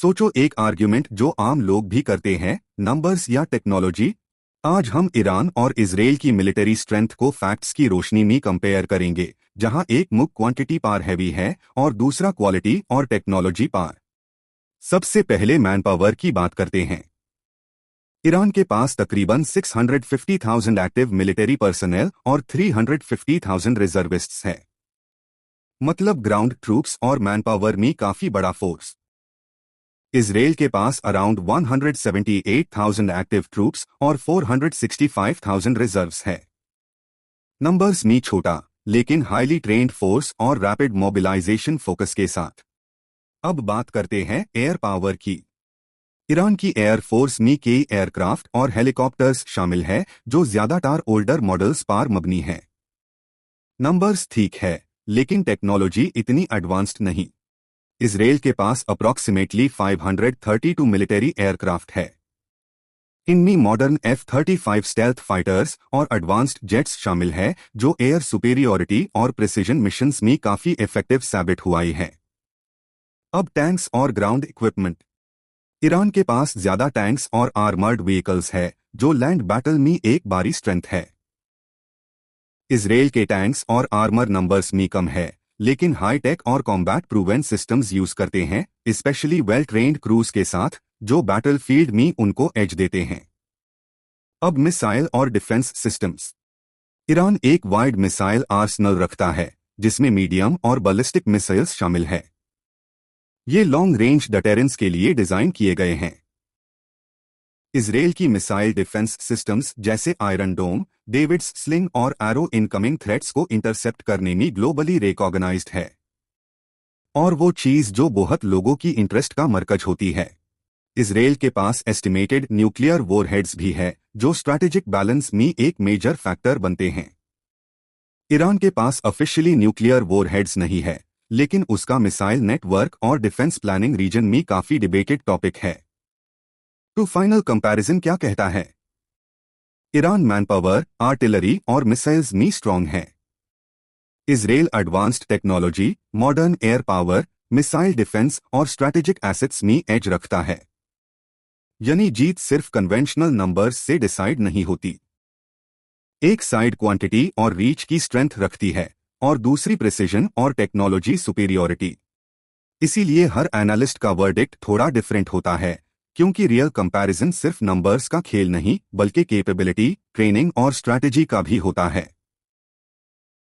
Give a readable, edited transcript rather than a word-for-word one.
सोचो एक आर्ग्यूमेंट जो आम लोग भी करते हैं, नंबर्स या टेक्नोलॉजी। आज हम ईरान और इजराइल की मिलिट्री स्ट्रेंथ को फैक्ट्स की रोशनी में कंपेयर करेंगे, जहां एक मुख क्वांटिटी पार हैवी है और दूसरा क्वालिटी और टेक्नोलॉजी पार। सबसे पहले मैन पावर की बात करते हैं। ईरान के पास तकरीबन 650,000 एक्टिव मिलिट्री पर्सनल और 350,000 रिजर्विस्ट्स है। मतलब ग्राउंड ट्रूप्स और मैन पावर में काफी बड़ा फोर्स। इजराइल के पास अराउंड 178,000 एक्टिव ट्रूप्स और 465,000 रिजर्व्स है। नंबर्स में छोटा लेकिन हाईली ट्रेन्ड फोर्स और रैपिड मोबिलाइजेशन फोकस के साथ। अब बात करते हैं एयर पावर की। ईरान की एयर फोर्स में कई एयरक्राफ्ट और हेलीकॉप्टर्स शामिल है, जो ज्यादातर ओल्डर मॉडल्स पार मबनी है। नंबर्स ठीक है, लेकिन टेक्नोलॉजी इतनी एडवांस्ड नहीं। इजराइल के पास अप्रॉक्सीमेटली 532 मिलिट्री एयरक्राफ्ट है। इनमें मॉडर्न F-35 स्टेल्थ फाइटर्स और एडवांस्ड जेट्स शामिल है, जो एयर सुपेरियोरिटी और प्रिसिजन मिशंस में काफी इफेक्टिव साबित हुई है। अब टैंक्स और ग्राउंड इक्विपमेंट। ईरान के पास ज्यादा टैंक्स और आर्मर्ड व्हीकल्स है, जो लैंड बैटल में एक बड़ी स्ट्रेंथ है। इजराइल के टैंक्स और आर्मर नंबर्स में कम है, लेकिन हाई टेक और कॉम्बैट प्रूवन सिस्टम्स यूज करते हैं, स्पेशली वेल ट्रेन्ड क्रूज के साथ, जो बैटलफील्ड में उनको एज देते हैं। अब मिसाइल और डिफेंस सिस्टम्स। ईरान एक वाइड मिसाइल आर्सनल रखता है, जिसमें मीडियम और बैलिस्टिक मिसाइल्स शामिल है। ये लॉन्ग रेंज डिटेरेंस के लिए डिजाइन किए गए हैं। इजराइल की मिसाइल डिफेंस सिस्टम्स जैसे आयरन डोम, डेविड्स स्लिंग और एरो इनकमिंग थ्रेट्स को इंटरसेप्ट करने में ग्लोबली रिकॉग्नाइज्ड है। और वो चीज जो बहुत लोगों की इंटरेस्ट का मरकज होती है, इजराइल के पास एस्टिमेटेड न्यूक्लियर वॉरहेड्स भी है, जो स्ट्रैटेजिक बैलेंस में एक मेजर फैक्टर बनते हैं। ईरान के पास ऑफिशियली न्यूक्लियर वॉरहेड्स नहीं है, लेकिन उसका मिसाइल नेटवर्क और डिफेंस प्लानिंग रीजन में काफी डिबेटेड टॉपिक है। तो फाइनल कंपैरिजन क्या कहता है? ईरान मैन पावर, आर्टिलरी और मिसाइल्स में स्ट्रॉन्ग है। Israel advanced technology, modern air power, missile defence और स्ट्रैटेजिक एसेट्स में एज रखता है। यानी जीत सिर्फ कन्वेंशनल नंबर्स से डिसाइड नहीं होती। एक साइड क्वांटिटी और रीच की स्ट्रेंथ रखती है और दूसरी प्रिसिजन और टेक्नोलॉजी सुपीरियोरिटी। इसीलिए हर एनालिस्ट का वर्डिक्ट थोड़ा डिफरेंट होता है, क्योंकि रियल कंपैरिजन सिर्फ नंबर्स का खेल नहीं, बल्कि कैपेबिलिटी, ट्रेनिंग और स्ट्रैटेजी का भी होता है।